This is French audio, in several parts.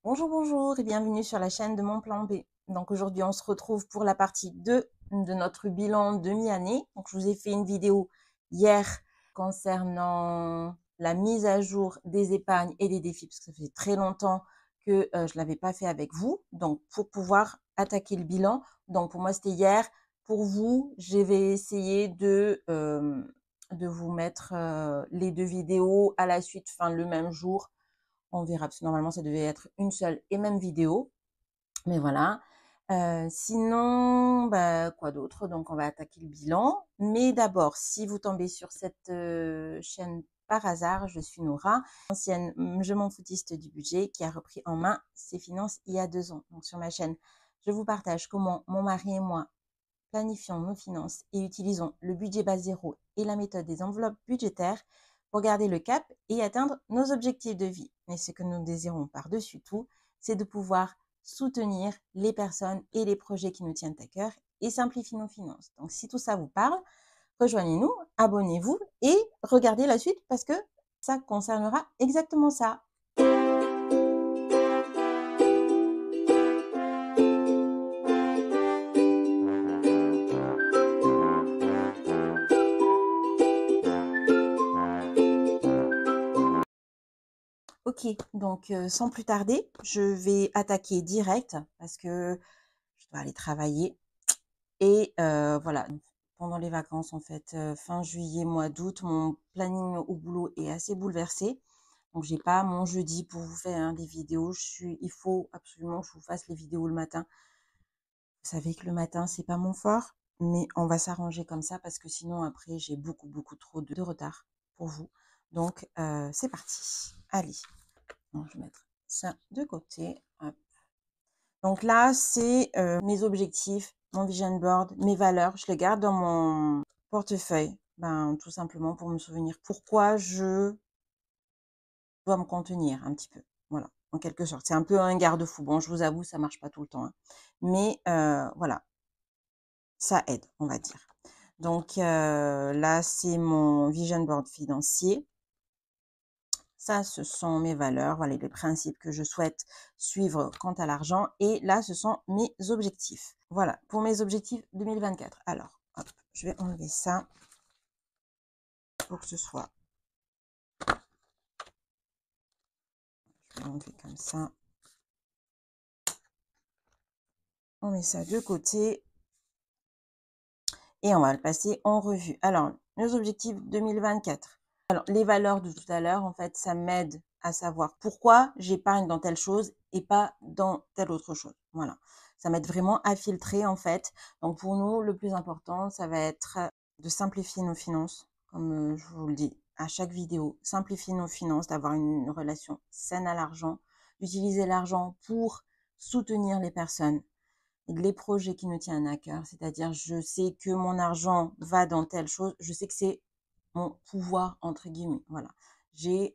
Bonjour, bonjour et bienvenue sur la chaîne de Mon Plan B. Donc aujourd'hui, on se retrouve pour la partie 2 de notre bilan de mi-année. Donc je vous ai fait une vidéo hier concernant la mise à jour des épargnes et des défis, parce que ça fait très longtemps que je ne l'avais pas fait avec vous. Donc pour pouvoir attaquer le bilan, donc pour moi c'était hier. Pour vous, je vais essayer de vous mettre les deux vidéos à la suite, enfin le même jour. On verra, parce que normalement, ça devait être une seule et même vidéo. Mais voilà. Sinon, bah, quoi d'autre? Donc, on va attaquer le bilan. Mais d'abord, si vous tombez sur cette chaîne par hasard, je suis Nora, ancienne je m'en foutiste du budget, qui a repris en main ses finances il y a 2 ans. Donc, sur ma chaîne, je vous partage comment mon mari et moi planifions nos finances et utilisons le budget base zéro et la méthode des enveloppes budgétaires pour garder le cap et atteindre nos objectifs de vie. Et ce que nous désirons par-dessus tout, c'est de pouvoir soutenir les personnes et les projets qui nous tiennent à cœur et simplifier nos finances. Donc si tout ça vous parle, rejoignez-nous, abonnez-vous et regardez la suite parce que ça concernera exactement ça. Ok, donc sans plus tarder, je vais attaquer direct parce que je dois aller travailler. Et voilà, pendant les vacances, en fait, fin juillet, mois d'août, mon planning au boulot est assez bouleversé. Donc, j'ai pas mon jeudi pour vous faire des vidéos. Il faut absolument que je vous fasse les vidéos le matin. Vous savez que le matin, c'est pas mon fort, mais on va s'arranger comme ça parce que sinon, après, j'ai beaucoup trop de retard pour vous. Donc, c'est parti. Allez, donc, je vais mettre ça de côté. Hop. Donc là, c'est mes objectifs, mon vision board, mes valeurs. Je les garde dans mon portefeuille, tout simplement pour me souvenir pourquoi je dois me contenir un petit peu. Voilà, en quelque sorte. C'est un peu un garde-fou. Bon, je vous avoue, ça marche pas tout le temps, hein. Mais voilà, ça aide, on va dire. Donc là, c'est mon vision board financier. Ça, ce sont mes valeurs, voilà les principes que je souhaite suivre quant à l'argent. Et là, ce sont mes objectifs. Voilà, pour mes objectifs 2024. Alors, hop, je vais enlever ça pour que ce soit... Je vais enlever comme ça. On met ça de côté. Et on va le passer en revue. Alors, nos objectifs 2024. Alors, les valeurs de tout à l'heure, en fait, ça m'aide à savoir pourquoi j'épargne dans telle chose et pas dans telle autre chose. Voilà. Ça m'aide vraiment à filtrer, en fait. Donc, pour nous, le plus important, ça va être de simplifier nos finances, comme je vous le dis à chaque vidéo. Simplifier nos finances, d'avoir une relation saine à l'argent, d'utiliser l'argent pour soutenir les personnes, les projets qui nous tiennent à cœur. C'est-à-dire, je sais que mon argent va dans telle chose, je sais que c'est mon pouvoir, entre guillemets. Voilà. J'ai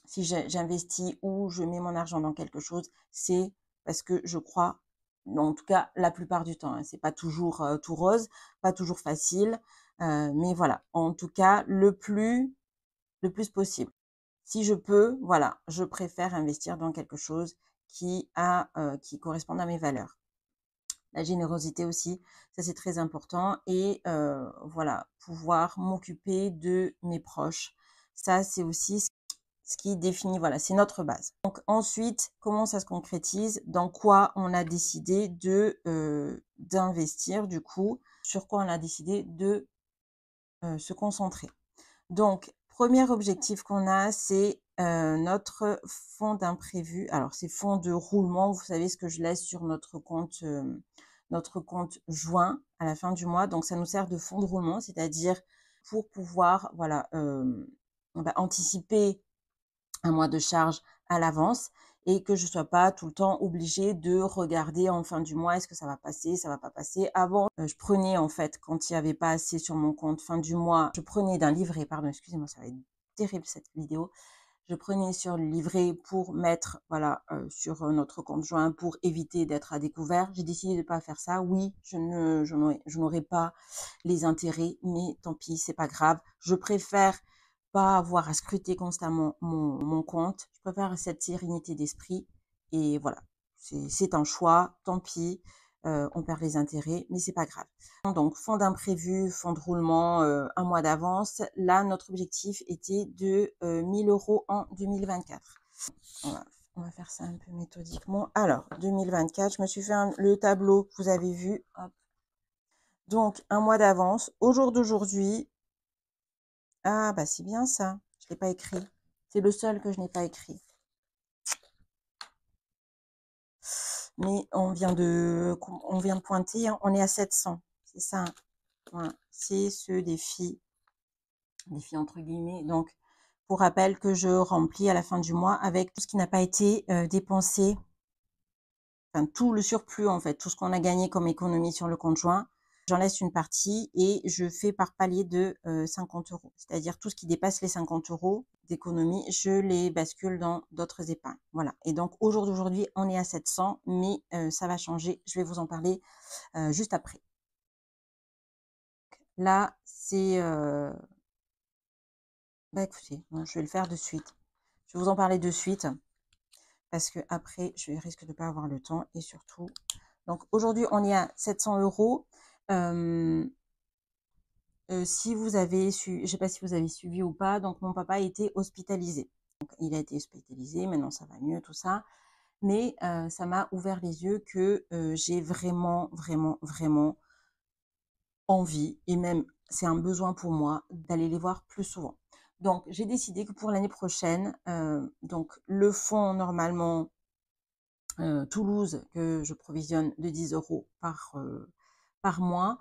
si j'investis ou je mets mon argent dans quelque chose, c'est parce que je crois, en tout cas la plupart du temps, hein, c'est pas toujours tout rose, pas toujours facile, mais voilà, en tout cas le plus possible. Si je peux, voilà, je préfère investir dans quelque chose qui corresponde à mes valeurs. La générosité aussi, ça c'est très important. Et voilà, pouvoir m'occuper de mes proches. Ça, c'est aussi ce qui définit, voilà, c'est notre base. Donc ensuite, comment ça se concrétise? Dans quoi on a décidé d'investir, du coup, sur quoi on a décidé de se concentrer. Donc, premier objectif qu'on a, c'est notre fonds d'imprévu. Alors, c'est fonds de roulement, vous savez ce que je laisse sur notre compte joint à la fin du mois. Donc, ça nous sert de fonds de roulement, c'est-à-dire pour pouvoir voilà, anticiper un mois de charge à l'avance et que je sois pas tout le temps obligée de regarder en fin du mois, est-ce que ça va passer, ça va pas passer. Avant, je prenais en fait, quand il y avait pas assez sur mon compte fin du mois, je prenais d'un livret, pardon, excusez-moi, ça va être terrible cette vidéo. Je prenais sur le livret pour mettre voilà sur notre compte joint pour éviter d'être à découvert. J'ai décidé de pas faire ça. Oui, je n'aurai pas les intérêts, mais tant pis, c'est pas grave. Je préfère pas avoir à scruter constamment mon compte. Je préfère cette sérénité d'esprit et voilà, c'est un choix, tant pis, on perd les intérêts, mais c'est pas grave. Donc fonds d'imprévu, fonds de roulement, 1 mois d'avance. Là, notre objectif était de, 1 000 € en 2024. On va on va faire ça un peu méthodiquement. Alors 2024, je me suis fait le tableau, vous avez vu, hop. Donc 1 mois d'avance. Au jour d'aujourd'hui, ah bah, c'est bien ça, je l'ai pas écrit. C'est le seul que je n'ai pas écrit. Mais on vient de pointer, hein, on est à 700, c'est ça, hein. Voilà, c'est ce défi entre guillemets. Donc, pour rappel que je remplis à la fin du mois avec tout ce qui n'a pas été dépensé, enfin tout le surplus en fait, tout ce qu'on a gagné comme économie sur le compte joint. J'en laisse une partie et je fais par palier de 50 €. C'est-à-dire tout ce qui dépasse les 50 € d'économie, je les bascule dans d'autres épargnes. Voilà. Et donc au jour d'aujourd'hui, on est à 700, mais ça va changer. Je vais vous en parler juste après. Là, c'est bah écoutez, non, je vais le faire de suite. Je vais vous en parler de suite parce que après, je risque de pas avoir le temps et surtout. Donc aujourd'hui, on est à 700 €. Si vous avez je sais pas si vous avez suivi ou pas, donc mon papa a été hospitalisé. Donc il a été hospitalisé, maintenant ça va mieux, tout ça. Mais ça m'a ouvert les yeux que j'ai vraiment, vraiment, vraiment envie, et même c'est un besoin pour moi, d'aller les voir plus souvent. Donc j'ai décidé que pour l'année prochaine, donc le fonds normalement Toulouse que je provisionne de 10 € par mois.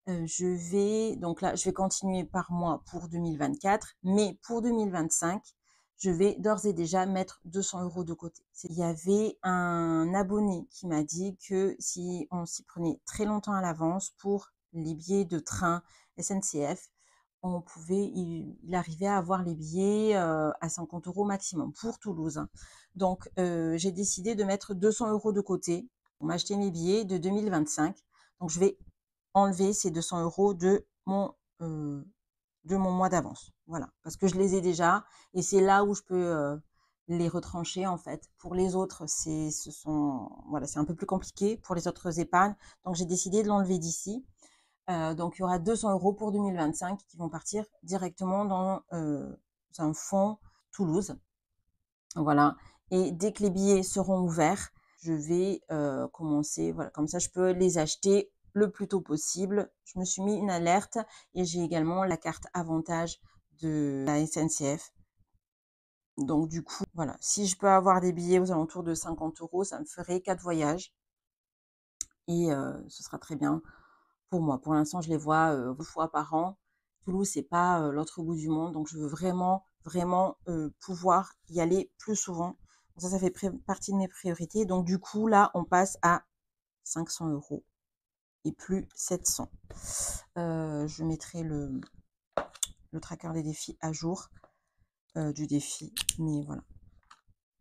Je vais donc là, je vais continuer par mois pour 2024, mais pour 2025, je vais d'ores et déjà mettre 200 € de côté. Il y avait un abonné qui m'a dit que si on s'y prenait très longtemps à l'avance pour les billets de train SNCF, on pouvait, il arrivait à avoir les billets à 50 € maximum pour Toulouse, hein. Donc, j'ai décidé de mettre 200 € de côté pour m'acheter mes billets de 2025. Donc, je vais enlever ces 200 € de mon mois d'avance. Voilà, parce que je les ai déjà et c'est là où je peux les retrancher en fait. Pour les autres, voilà, c'est un peu plus compliqué pour les autres épargnes. Donc, j'ai décidé de l'enlever d'ici. Donc, il y aura 200 € pour 2025 qui vont partir directement dans un fonds Toulouse. Voilà. Et dès que les billets seront ouverts, je vais commencer. Voilà, comme ça, je peux les acheter le plus tôt possible. Je me suis mis une alerte et j'ai également la carte avantage de la SNCF. Donc, du coup, voilà. Si je peux avoir des billets aux alentours de 50 €, ça me ferait 4 voyages et ce sera très bien pour moi. Pour l'instant, je les vois 2 fois par an. Toulouse, c'est pas l'autre bout du monde, donc je veux vraiment, vraiment pouvoir y aller plus souvent. Ça fait partie de mes priorités. Donc du coup, là, on passe à 500 € et plus 700. Je mettrai le tracker des défis à jour du défi, mais voilà.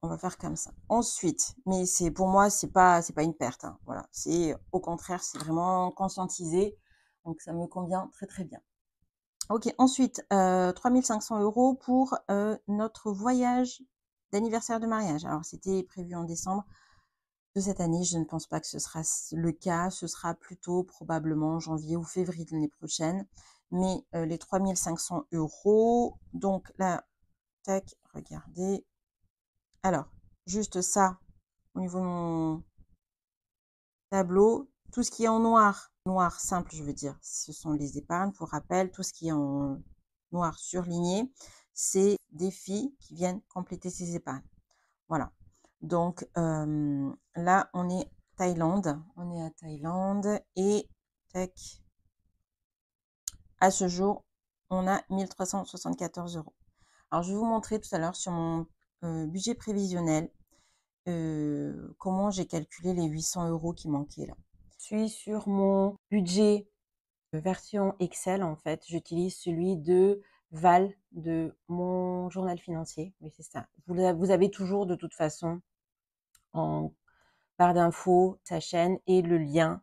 On va faire comme ça. Ensuite, mais c'est pour moi, c'est pas une perte, hein, voilà. C'est au contraire, c'est vraiment conscientisé, donc ça me convient très très bien. Ok, ensuite, 3 500 € pour notre voyage d'anniversaire de mariage. Alors, c'était prévu en décembre de cette année. Je ne pense pas que ce sera le cas. Ce sera plutôt probablement janvier ou février de l'année prochaine. Mais les 3 500 €, donc là, tac, regardez. Alors, juste ça, au niveau de mon tableau, tout ce qui est en noir, noir simple, je veux dire, ce sont les épargnes. Pour rappel, tout ce qui est en noir surligné, c'est des filles qui viennent compléter ces épargnes. Voilà. Donc là, on est Thaïlande. On est à Thaïlande et tac, à ce jour, on a 1 374 €. Alors, je vais vous montrer tout à l'heure sur mon budget prévisionnel comment j'ai calculé les 800 € qui manquaient là. Je suis sur mon budget version Excel en fait. J'utilise celui de Val de mon journal financier. Oui, c'est ça. Vous avez toujours de toute façon en barre d'infos sa chaîne et le lien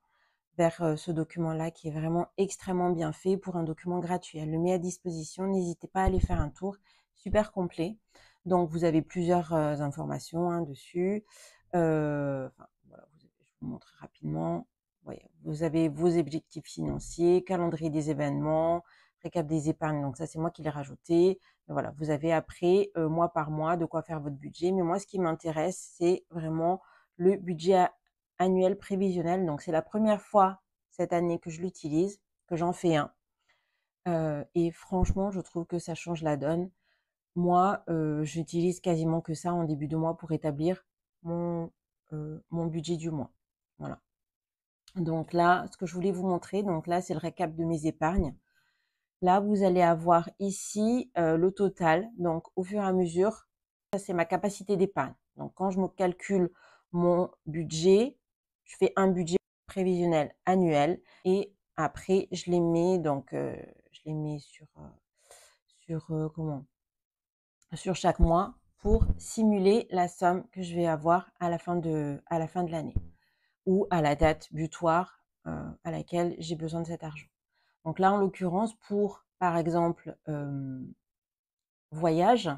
vers ce document-là qui est vraiment extrêmement bien fait pour un document gratuit. Elle le met à disposition. N'hésitez pas à aller faire un tour. Super complet. Donc, vous avez plusieurs informations hein, dessus. Enfin, voilà, je vous montre rapidement. Voyez, vous avez vos objectifs financiers, calendrier des événements, récap des épargnes. Donc, ça, c'est moi qui l'ai rajouté. Mais voilà, vous avez après, mois par mois, de quoi faire votre budget. Mais moi, ce qui m'intéresse, c'est vraiment le budget annuel prévisionnel. Donc, c'est la première fois cette année que je l'utilise, que j'en fais un. Et franchement, je trouve que ça change la donne. Moi, j'utilise quasiment que ça en début de mois pour établir mon budget du mois. Voilà. Donc là, ce que je voulais vous montrer, donc là, c'est le récap de mes épargnes. Là, vous allez avoir ici le total. Donc, au fur et à mesure, ça, c'est ma capacité d'épargne. Donc, quand je me calcule mon budget, je fais un budget prévisionnel annuel et après, je les mets, donc, je les mets sur chaque mois pour simuler la somme que je vais avoir à la fin de l'année ou à la date butoir à laquelle j'ai besoin de cet argent. Donc là, en l'occurrence, pour, par exemple, voyage,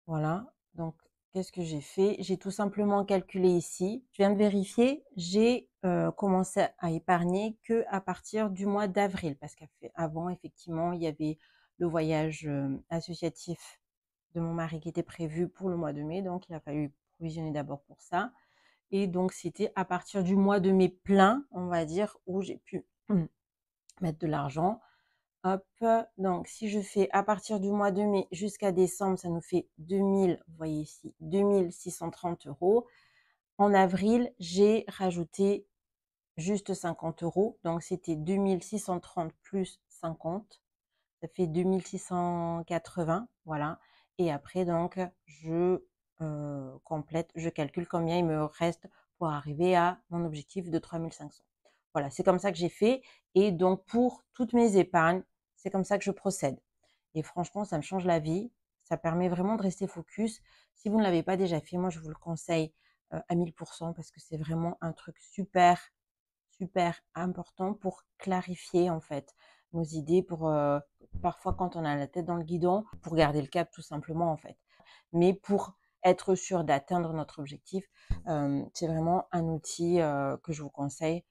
voilà. Donc, qu'est-ce que j'ai fait? J'ai tout simplement calculé ici. Je viens de vérifier, j'ai commencé à épargner que à partir du mois d'avril, parce qu'avant, effectivement, il y avait le voyage associatif de mon mari qui était prévu pour le mois de mai, donc il a fallu provisionner d'abord pour ça. Et donc, c'était à partir du mois de mai plein, on va dire, où j'ai pu mettre de l'argent. Hop, donc si je fais à partir du mois de mai jusqu'à décembre, ça nous fait 2000, vous voyez ici, 2630 €. En avril, j'ai rajouté juste 50 €, donc c'était 2630 plus 50, ça fait 2680, voilà. Et après, donc, je complète, je calcule combien il me reste pour arriver à mon objectif de 3500. Voilà, c'est comme ça que j'ai fait. Et donc, pour toutes mes épargnes, c'est comme ça que je procède. Et franchement, ça me change la vie. Ça permet vraiment de rester focus. Si vous ne l'avez pas déjà fait, moi, je vous le conseille à 1000% parce que c'est vraiment un truc super, super important pour clarifier en fait nos idées, pour parfois quand on a la tête dans le guidon, pour garder le cap tout simplement en fait. Mais pour être sûr d'atteindre notre objectif, c'est vraiment un outil que je vous conseille.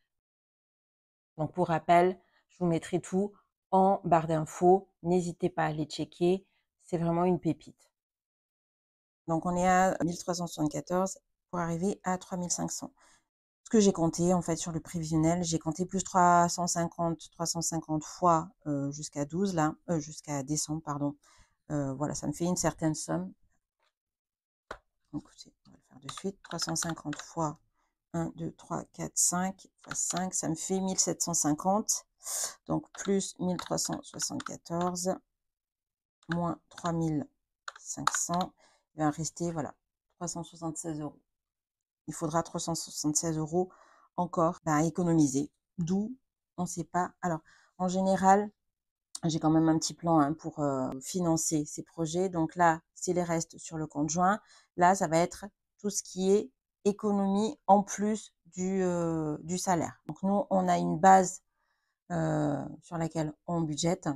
Donc pour rappel, je vous mettrai tout en barre d'infos. N'hésitez pas à les checker. C'est vraiment une pépite. Donc on est à 1374 pour arriver à 3500. Ce que j'ai compté en fait sur le prévisionnel, j'ai compté plus 350 fois jusqu'à 12 là, jusqu'à décembre pardon. Voilà, ça me fait une certaine somme. Donc on va le faire de suite. 350 fois 1, 2, 3, 4, 5 fois 5, ça me fait 1750. Donc plus 1374 moins 3500, il va rester voilà 376 €. Il faudra 376 € encore à économiser. D'où on ne sait pas. Alors, en général, j'ai quand même un petit plan hein, pour financer ces projets. Donc là, c'est les restes sur le compte joint. Là, ça va être tout ce qui est économie en plus du salaire. Donc nous, on a une base sur laquelle on budgète.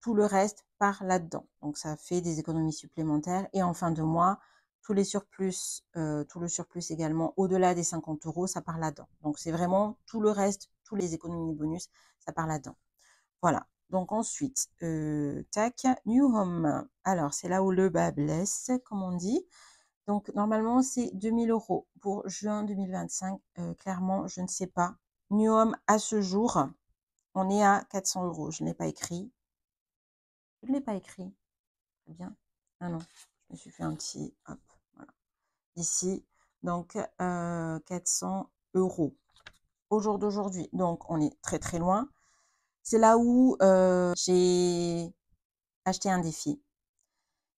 Tout le reste part là-dedans. Donc ça fait des économies supplémentaires. Et en fin de mois, tout le surplus également, au-delà des 50 €, ça part là-dedans. Donc c'est vraiment tout le reste, tous les économies bonus, ça part là-dedans. Voilà. Donc ensuite, tac, New Home. Alors c'est là où le bas blesse, comme on dit. Donc normalement c'est 2000 € pour juin 2025. Clairement, je ne sais pas. New Home à ce jour, on est à 400 €. Je ne l'ai pas écrit. Je ne l'ai pas écrit. Très bien. Ah non, je me suis fait un petit hop, voilà. Ici, donc 400 € au jour d'aujourd'hui. Donc on est très très loin. C'est là où j'ai acheté un défi.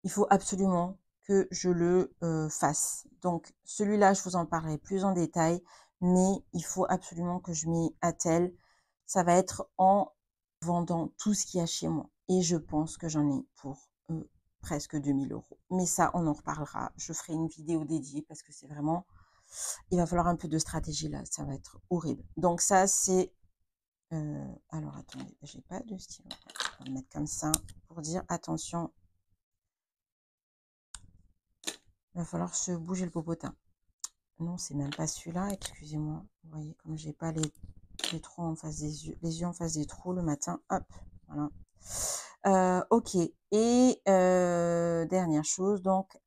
Il faut absolument que je le fasse. Donc celui-là, je vous en parlerai plus en détail, mais il faut absolument que je m'y attelle. Ça va être en vendant tout ce qu'il y a chez moi. Et je pense que j'en ai pour presque 2000 €. Mais ça, on en reparlera. Je ferai une vidéo dédiée parce que c'est vraiment... Il va falloir un peu de stratégie là. Ça va être horrible. Donc ça, c'est... alors, attendez. J'ai pas de stylo. On va le mettre comme ça pour dire attention. Il va falloir se bouger le popotin. Non, c'est même pas celui-là, excusez-moi. Vous voyez, comme j'ai pas les trous en face des yeux, les yeux en face des trous le matin, hop, voilà. Ok, et dernière chose, donc,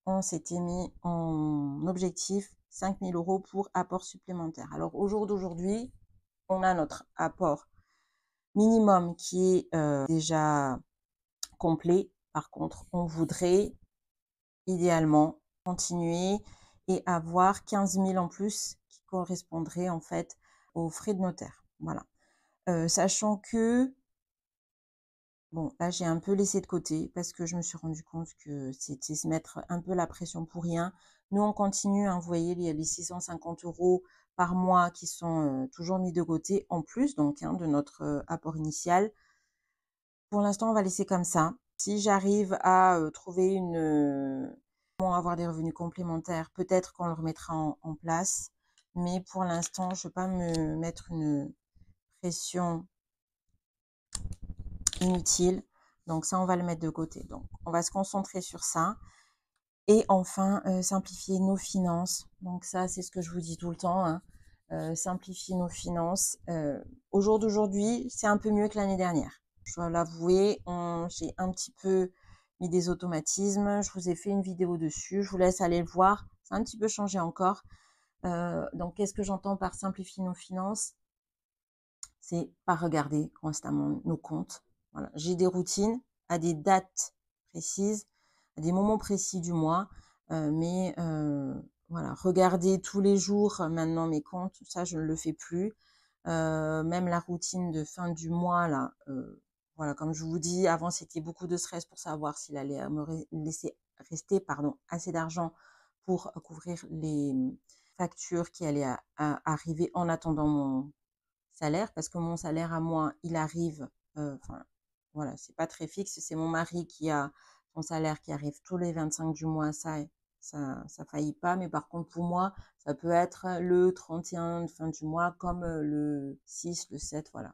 on s'était mis en objectif 5 000 € pour apport supplémentaire. Alors, au jour d'aujourd'hui, on a notre apport minimum qui est déjà complet. Par contre, on voudrait idéalement continuer et avoir 15 000 en plus qui correspondraient en fait aux frais de notaire. Voilà. Sachant que, bon, là j'ai un peu laissé de côté parce que je me suis rendu compte que c'était se mettre un peu la pression pour rien. Nous on continue, hein, vous voyez, il y a les 650 € par mois qui sont toujours mis de côté en plus donc hein, de notre apport initial. Pour l'instant, on va laisser comme ça. Si j'arrive à trouver avoir des revenus complémentaires, peut-être qu'on le remettra en place. Mais pour l'instant, je ne veux pas me mettre une pression inutile. Donc ça, on va le mettre de côté. Donc, on va se concentrer sur ça. Et enfin, simplifier nos finances. Donc ça, c'est ce que je vous dis tout le temps, hein. Simplifier nos finances. Au jour d'aujourd'hui, c'est un peu mieux que l'année dernière. Je dois l'avouer, j'ai un petit peu mis des automatismes. Je vous ai fait une vidéo dessus. Je vous laisse aller le voir. C'est un petit peu changé encore. Donc, qu'est-ce que j'entends par simplifier nos finances? C'est pas regarder constamment nos comptes. Voilà. J'ai des routines à des dates précises, à des moments précis du mois, mais voilà, regarder tous les jours maintenant mes comptes, ça je ne le fais plus. Même la routine de fin du mois là, voilà, comme je vous dis, avant c'était beaucoup de stress pour savoir s'il allait me laisser rester assez d'argent pour couvrir les factures qui allaient arriver en attendant mon salaire, parce que mon salaire à moi, il arrive, enfin, voilà, c'est pas très fixe. C'est mon mari qui a son salaire qui arrive tous les 25 du mois, ça faillit pas. Mais par contre, pour moi, ça peut être le 31 de fin du mois, comme le 6, le 7, voilà.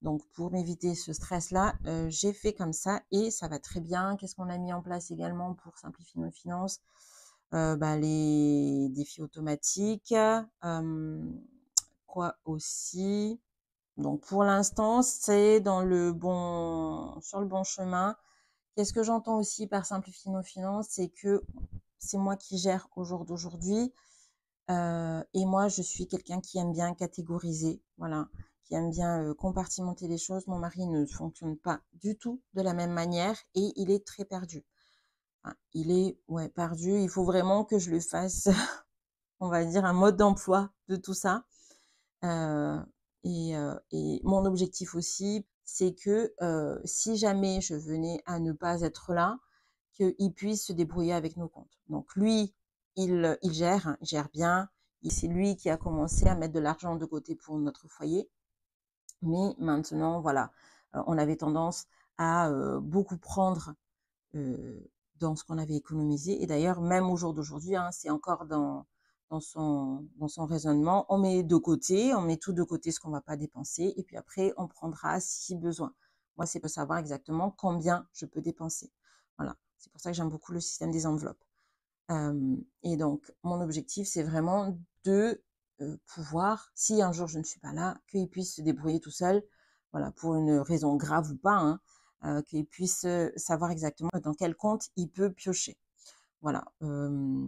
Donc pour m'éviter ce stress-là, j'ai fait comme ça et ça va très bien. Qu'est-ce qu'on a mis en place également pour simplifier nos finances? Les défis automatiques, quoi aussi? Donc pour l'instant, c'est sur le bon chemin. Qu'est-ce que j'entends aussi par simplifier nos finances? C'est que c'est moi qui gère au jour d'aujourd'hui. Et moi, je suis quelqu'un qui aime bien catégoriser, voilà, qui aime bien compartimenter les choses. Mon mari ne fonctionne pas du tout de la même manière et il est très perdu. Enfin, il est perdu. Il faut vraiment que je le fasse, on va dire, un mode d'emploi de tout ça. Et mon objectif aussi, c'est que si jamais je venais à ne pas être là, qu'il puisse se débrouiller avec nos comptes. Donc lui, il gère bien. C'est lui qui a commencé à mettre de l'argent de côté pour notre foyer. Mais maintenant, voilà, on avait tendance à beaucoup prendre dans ce qu'on avait économisé. Et d'ailleurs, même au jour d'aujourd'hui, hein, c'est encore dans son raisonnement. On met de côté, on met tout de côté ce qu'on ne va pas dépenser. Et puis après, on prendra si besoin. Moi, c'est pour savoir exactement combien je peux dépenser. Voilà. C'est pour ça que j'aime beaucoup le système des enveloppes. Et donc, mon objectif, c'est vraiment de pouvoir, si un jour je ne suis pas là, qu'il puisse se débrouiller tout seul, voilà, pour une raison grave ou pas, hein, qu'il puisse savoir exactement dans quel compte il peut piocher. Voilà. Voilà.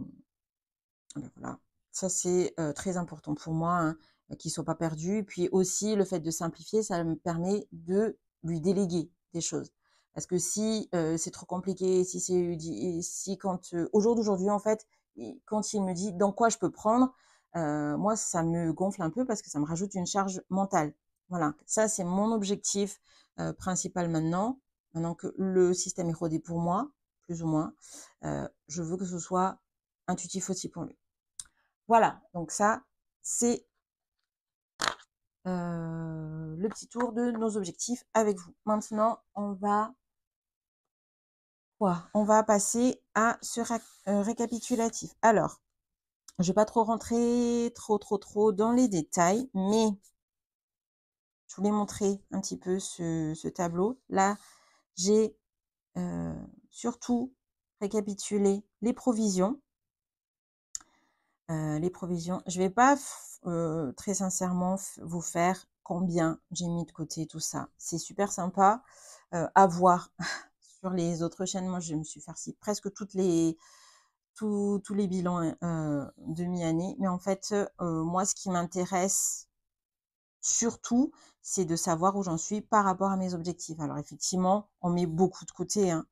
Ça, c'est très important pour moi, hein, qu'il ne soit pas perdu. Et puis aussi, le fait de simplifier, ça me permet de lui déléguer des choses. Parce que si c'est trop compliqué, si quand au jour d'aujourd'hui, en fait, quand il me dit dans quoi je peux prendre, moi, ça me gonfle un peu parce que ça me rajoute une charge mentale. Voilà, ça, c'est mon objectif principal maintenant. Maintenant que le système est rodé pour moi, plus ou moins, je veux que ce soit intuitif aussi pour lui. Voilà, donc ça, c'est le petit tour de nos objectifs avec vous. Maintenant, on va passer à ce récapitulatif. Alors, je ne vais pas trop rentrer trop dans les détails, mais je voulais montrer un petit peu ce tableau. Là, j'ai surtout récapituler les provisions. Je vais pas très sincèrement vous faire combien j'ai mis de côté tout ça. C'est super sympa à voir sur les autres chaînes. Moi, je me suis farci presque tous les bilans de mi-année. Mais en fait, moi, ce qui m'intéresse surtout, c'est de savoir où j'en suis par rapport à mes objectifs. Alors effectivement, on met beaucoup de côté, hein,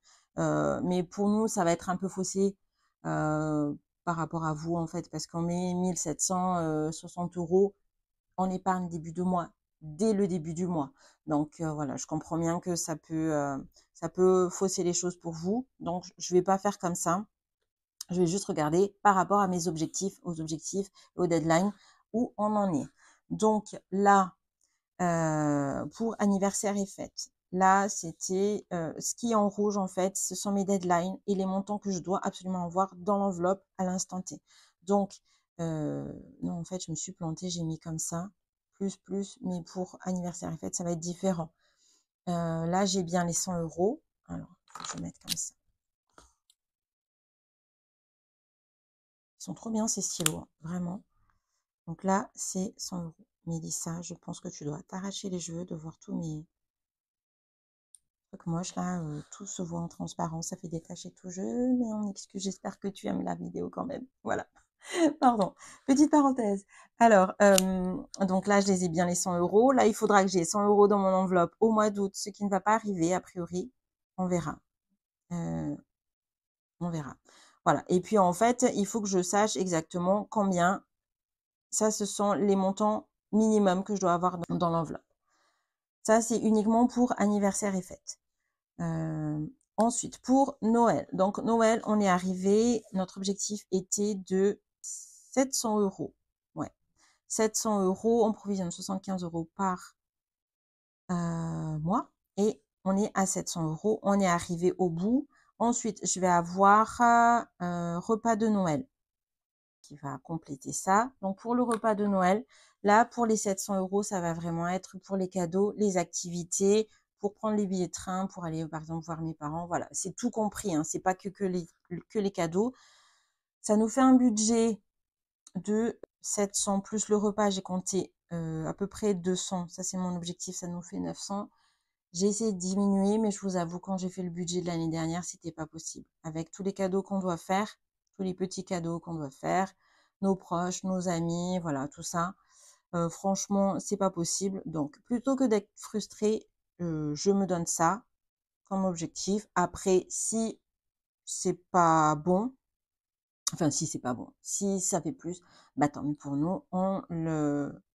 mais pour nous, ça va être un peu faussé par rapport à vous, en fait, parce qu'on met 1760 € en épargne début de mois, dès le début du mois. Donc voilà, je comprends bien que ça peut fausser les choses pour vous. Donc je vais pas faire comme ça. Je vais juste regarder par rapport à mes objectifs, aux objectifs, aux deadlines, où on en est. Donc là, pour anniversaire et fête. Là, c'était ce qui est en rouge, en fait, ce sont mes deadlines et les montants que je dois absolument avoir dans l'enveloppe à l'instant T. Donc, non, en fait, je me suis plantée, j'ai mis comme ça, plus, mais pour anniversaire et fête, ça va être différent. Là, j'ai bien les 100 €. Alors, faut que je mette comme ça. Ils sont trop bien, ces stylos, hein, vraiment. Donc là, c'est 100 €. Mélissa, je pense que tu dois t'arracher les cheveux de voir tous mes trucs moches là. Tout se voit en transparent, ça fait des taches et tout. Je m'en excuse, j'espère que tu aimes la vidéo quand même. Voilà. Pardon. Petite parenthèse. Alors, donc là, je les ai bien les 100 €. Là, il faudra que j'ai 100 € dans mon enveloppe au mois d'août, ce qui ne va pas arriver a priori. On verra. On verra. Voilà. Et puis, en fait, il faut que je sache exactement combien. Ça, ce sont les montants minimums que je dois avoir dans l'enveloppe. Ça, c'est uniquement pour anniversaire et fête. Ensuite, pour Noël. Donc, Noël, on est arrivé, notre objectif était de 700 €. Ouais, 700 €, on provisionne 75 € par mois et on est à 700 €. On est arrivé au bout. Ensuite, je vais avoir repas de Noël qui va compléter ça. Donc, pour le repas de Noël, là, pour les 700 €, ça va vraiment être pour les cadeaux, les activités, pour prendre les billets de train, pour aller, par exemple, voir mes parents. Voilà, c'est tout compris, hein. C'est pas que les cadeaux. Ça nous fait un budget de 700 plus le repas. J'ai compté à peu près 200. Ça, c'est mon objectif. Ça nous fait 900. J'ai essayé de diminuer, mais je vous avoue, quand j'ai fait le budget de l'année dernière, c'était pas possible. Avec tous les cadeaux qu'on doit faire, tous les petits cadeaux qu'on doit faire, nos proches, nos amis, voilà, tout ça. Franchement, c'est pas possible. Donc, plutôt que d'être frustrée, je me donne ça comme objectif. Après, si c'est pas bon, enfin, si c'est pas bon, si ça fait plus, bah tant mieux pour nous, on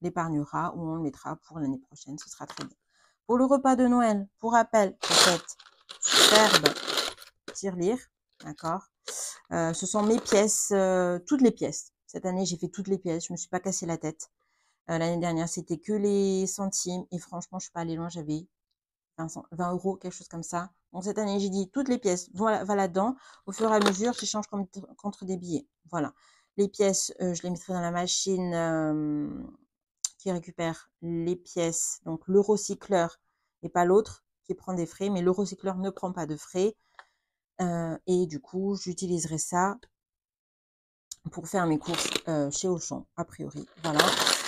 l'épargnera ou on le mettra pour l'année prochaine, ce sera très bien. Pour le repas de Noël, pour rappel, cette superbe tirelire, d'accord. Ce sont mes pièces, toutes les pièces. Cette année, j'ai fait toutes les pièces, je me suis pas cassé la tête. L'année dernière, c'était que les centimes et franchement, je suis pas allée loin, j'avais 20 €, quelque chose comme ça. Donc cette année, j'ai dit toutes les pièces va là-dedans. Au fur et à mesure, j'échange contre des billets. Voilà. Les pièces, je les mettrai dans la machine qui récupère les pièces. Donc le recycleur et pas l'autre qui prend des frais, mais le recycleur ne prend pas de frais. Et du coup, j'utiliserai ça pour faire mes courses chez Auchan, a priori. Voilà.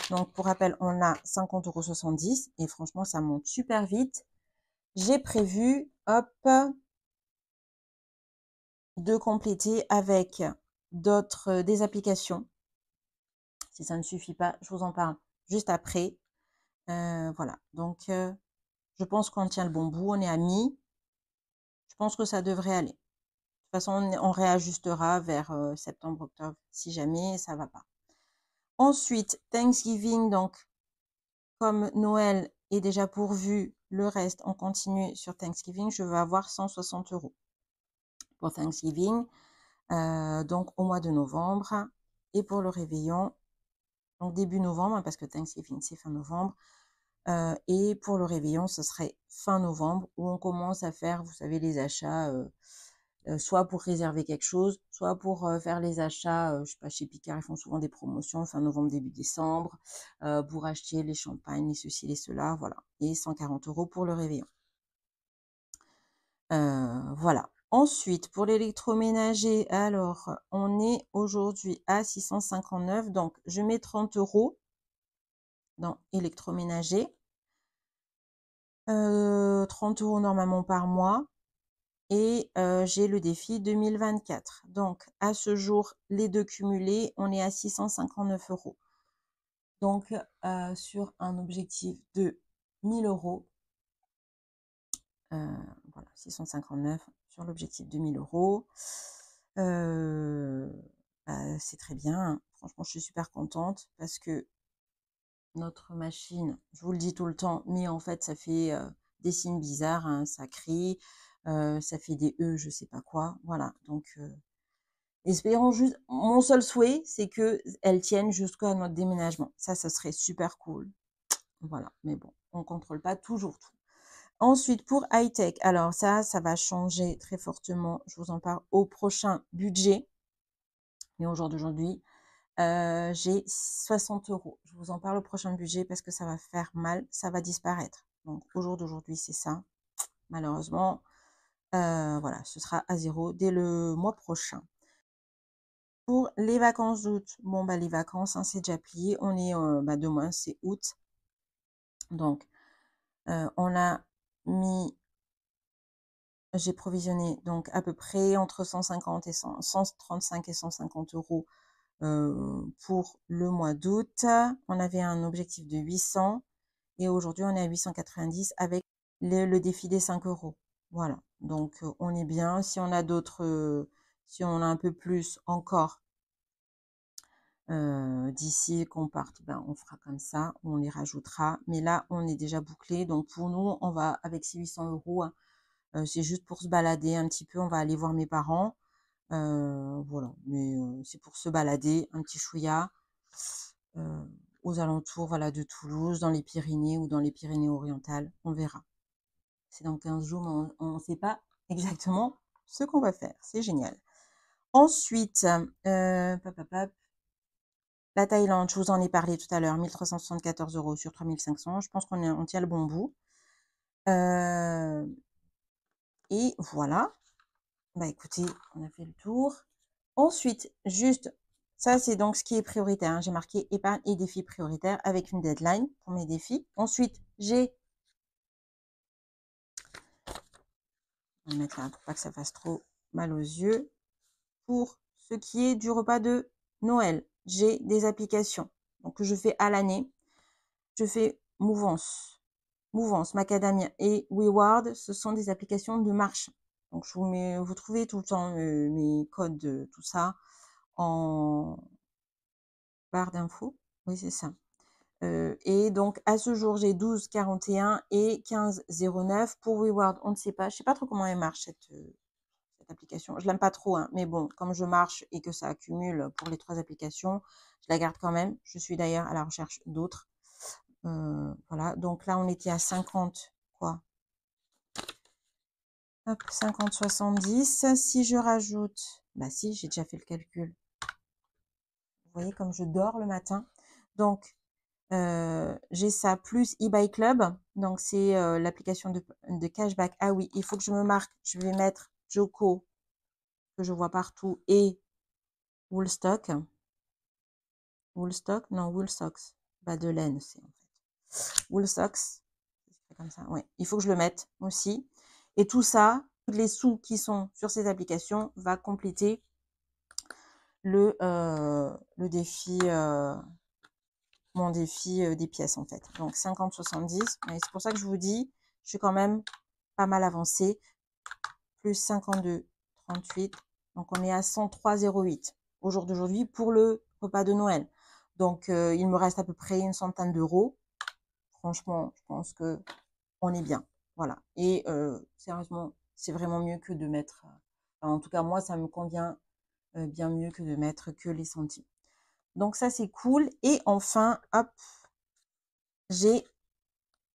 Donc pour rappel, on a 50,70 € et franchement, ça monte super vite. J'ai prévu, hop, de compléter avec des applications. Si ça ne suffit pas, je vous en parle juste après. Voilà, donc je pense qu'on tient le bon bout, on est amis. Je pense que ça devrait aller. De toute façon, on réajustera vers septembre, octobre, si jamais ça va pas. Ensuite, Thanksgiving, donc comme Noël est déjà pourvu, le reste, on continue sur Thanksgiving. Je vais avoir 160 € pour Thanksgiving. Donc au mois de novembre et pour le réveillon, donc début novembre, parce que Thanksgiving c'est fin novembre, et pour le réveillon, ce serait fin novembre où on commence à faire, vous savez, les achats, soit pour réserver quelque chose, soit pour faire les achats, je sais pas, chez Picard, ils font souvent des promotions fin novembre, début décembre, pour acheter les champagnes, les ceci, les cela, voilà, et 140 € pour le réveillon. Voilà. Ensuite, pour l'électroménager, alors, on est aujourd'hui à 659. Donc, je mets 30 € dans électroménager. 30 € normalement par mois. Et j'ai le défi 2024. Donc, à ce jour, les deux cumulés, on est à 659 €. Donc, sur un objectif de 1000 €, voilà, 659 sur l'objectif de 1000 €. C'est très bien. Franchement, je suis super contente parce que notre machine, je vous le dis tout le temps, mais en fait, ça fait des signes bizarres, hein, ça crie, ça fait des E, je sais pas quoi. Voilà, donc espérons juste. Mon seul souhait, c'est que elle tienne jusqu'à notre déménagement. Ça serait super cool. Voilà, mais bon, on contrôle pas toujours tout. Ensuite, pour high-tech, alors ça va changer très fortement. Je vous en parle au prochain budget. Mais au jour d'aujourd'hui, j'ai 60 €. Je vous en parle au prochain budget parce que ça va faire mal, ça va disparaître. Donc, au jour d'aujourd'hui, c'est ça. Malheureusement, voilà, ce sera à zéro dès le mois prochain. Pour les vacances d'août, bon, bah, les vacances, hein, c'est déjà plié. On est, demain, c'est août. Donc, on a mis, j'ai provisionné donc à peu près entre 150 et 135 et 150 € pour le mois d'août. On avait un objectif de 800 et aujourd'hui on est à 890 avec le défi des 5 €. Voilà, donc on est bien. Si on a d'autres, si on a un peu plus encore d'ici qu'on parte, ben, on fera comme ça, on les rajoutera. Mais là, on est déjà bouclé. Donc pour nous, on va avec ces 800 €, hein, c'est juste pour se balader un petit peu. On va aller voir mes parents. Voilà, mais c'est pour se balader un petit chouïa aux alentours, voilà, de Toulouse, dans les Pyrénées ou dans les Pyrénées-Orientales. On verra. C'est dans 15 jours, mais on ne sait pas exactement ce qu'on va faire. C'est génial. Ensuite, la Thaïlande, je vous en ai parlé tout à l'heure, 1374 € sur 3500. Je pense on tient le bon bout. Et voilà. Bah écoutez, on a fait le tour. Ensuite, juste, ça c'est donc ce qui est prioritaire, hein. J'ai marqué épargne et défis prioritaires avec une deadline pour mes défis. Ensuite, j'ai, on va mettre là pour pas que ça fasse trop mal aux yeux. Pour ce qui est du repas de Noël, j'ai des applications donc, que je fais à l'année. Je fais Mouvance, Macadamia et WeWard. Ce sont des applications de marche. Donc, vous trouvez tout le temps mes codes, tout ça, en barre d'infos. Oui, c'est ça. Et donc, à ce jour, j'ai 12,41 et 15,09. Pour WeWard, on ne sait pas. Je ne sais pas trop comment elle marche, cette application. Je l'aime pas trop, hein, mais bon, comme je marche et que ça accumule pour les 3 applications, je la garde quand même. Je suis d'ailleurs à la recherche d'autres. Voilà, donc là, on était à 50, quoi. Hop, 50, 70. Si je rajoute, bah si, j'ai déjà fait le calcul. Vous voyez comme je dors le matin. Donc, j'ai ça plus eBay Club. Donc, c'est l'application de cashback. Ah oui, il faut que je me marque. Je vais mettre Joko, que je vois partout, et Woolstock. Woolstock, non, Woolsocks. Bah, de laine, c'est en fait. Woolsocks, c'est comme ça. Ouais, il faut que je le mette aussi. Et tout ça, tous les sous qui sont sur ces applications, va compléter le défi, mon défi des pièces en fait. Donc 50-70. Et c'est pour ça que je vous dis, je suis quand même pas mal avancée. Plus 52,38. Donc on est à 103,08 au jour d'aujourd'hui pour le repas de Noël. Donc il me reste à peu près une centaine d'euros. Franchement, je pense que on est bien. Voilà. Et sérieusement, c'est vraiment mieux que de mettre. Enfin, en tout cas, moi, ça me convient bien mieux que de mettre que les centimes. Donc ça, c'est cool. Et enfin, hop, j'ai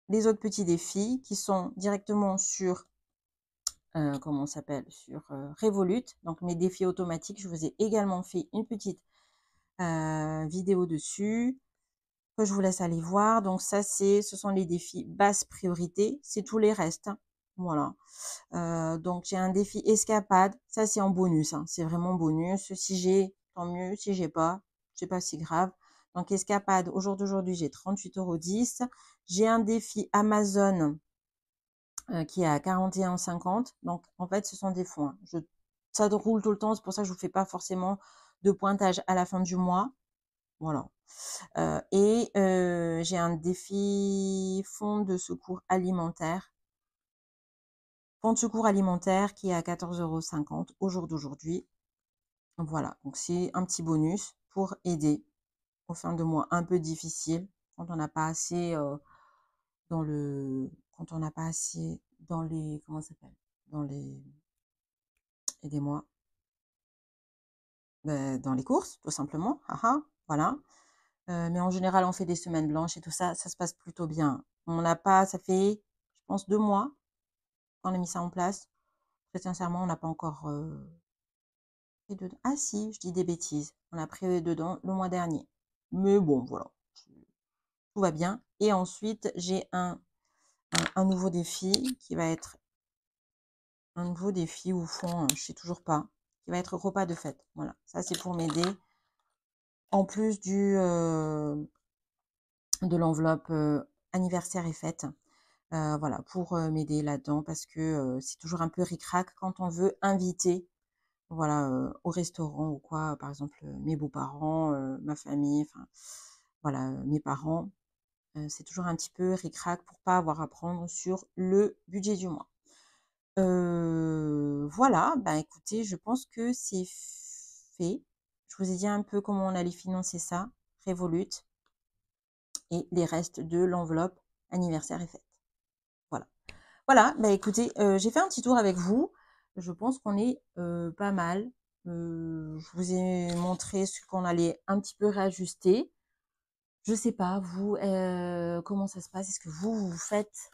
les autres petits défis qui sont directement sur, comment on s'appelle, sur Revolut. Donc mes défis automatiques, je vous ai également fait une petite vidéo dessus que je vous laisse aller voir. Donc ça, ce sont les défis basse priorité. C'est tous les restes, hein. Voilà. Donc j'ai un défi escapade, ça c'est en bonus, hein, c'est vraiment bonus. Si j'ai, tant mieux, si j'ai pas, c'est pas si grave. Donc escapade, au jour d'aujourd'hui, j'ai 38,10 €. J'ai un défi Amazon qui est à 41,50 €. Donc en fait, ce sont des fonds, hein. Ça roule tout le temps, c'est pour ça que je vous fais pas forcément de pointage à la fin du mois. Voilà. J'ai un défi fonds de secours alimentaire. Fonds de secours alimentaire qui est à 14,50 € au jour d'aujourd'hui. Voilà, donc c'est un petit bonus pour aider aux fins de mois un peu difficiles quand on n'a pas assez dans le quand on n'a pas assez dans les comment ça s'appelle? Dans les aidez-moi, dans les courses tout simplement. Ah ah, voilà. Mais en général, on fait des semaines blanches et tout ça, ça se passe plutôt bien. On n'a pas ça fait, je pense 2 mois qu'on a mis ça en place. Très sincèrement, on n'a pas encore, pris dedans ah si, je dis des bêtises. On a pris dedans le mois dernier. Mais bon, voilà, tout va bien. Et ensuite, j'ai un nouveau défi qui va être un nouveau défi au fond, je sais toujours pas, qui va être repas de fête. Voilà, ça c'est pour m'aider en plus de l'enveloppe, anniversaire et fête. Voilà, pour, m'aider là-dedans parce que, c'est toujours un peu ric-rac quand on veut inviter, voilà, au restaurant ou quoi, par exemple, mes beaux-parents, ma famille, enfin, voilà, mes parents, c'est toujours un petit peu ric-rac pour pas avoir à prendre sur le budget du mois. Voilà, bah, écoutez, je pense que c'est fait. Je vous ai dit un peu comment on allait financer ça, Revolut et les restes de l'enveloppe anniversaire et fête. Voilà. Voilà, bah, écoutez, j'ai fait un petit tour avec vous. Je pense qu'on est, pas mal. Je vous ai montré ce qu'on allait un petit peu réajuster. Je sais pas vous, comment ça se passe? Est-ce que vous faites,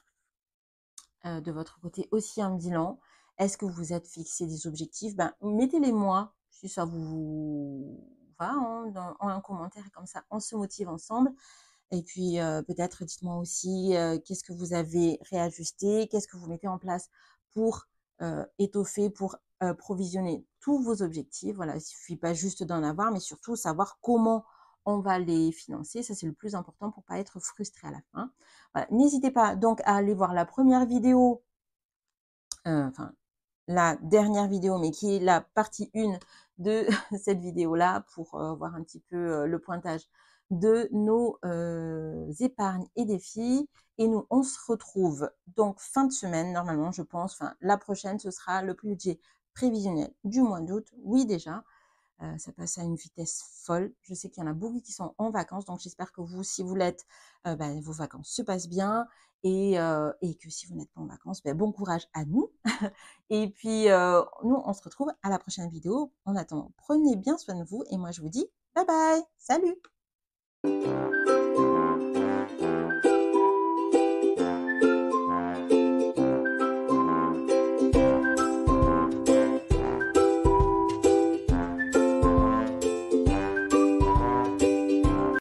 de votre côté aussi un bilan? Est-ce que vous vous êtes fixé des objectifs? Ben, mettez-les moi si ça vous va, hein, en un commentaire et comme ça on se motive ensemble. Et puis, peut-être dites-moi aussi, qu'est-ce que vous avez réajusté? Qu'est-ce que vous mettez en place pour, étoffer, pour, provisionner tous vos objectifs? Voilà, il suffit pas juste d'en avoir, mais surtout savoir comment on va les financer. Ça, c'est le plus important pour pas être frustré à la fin. Voilà, n'hésitez pas donc à aller voir la première vidéo, enfin la dernière vidéo, mais qui est la partie 1 de cette vidéo-là pour, voir un petit peu, le pointage de nos, épargnes et défis. Et nous, on se retrouve donc fin de semaine normalement, je pense, enfin la prochaine, ce sera le budget prévisionnel du mois d'août. Oui déjà, ça passe à une vitesse folle. Je sais qu'il y en a beaucoup qui sont en vacances, donc j'espère que vous, si vous l'êtes, vos vacances se passent bien et que si vous n'êtes pas en vacances, bon courage à nous. Et puis, nous, on se retrouve à la prochaine vidéo. En attendant, prenez bien soin de vous et moi, je vous dis bye bye, salut!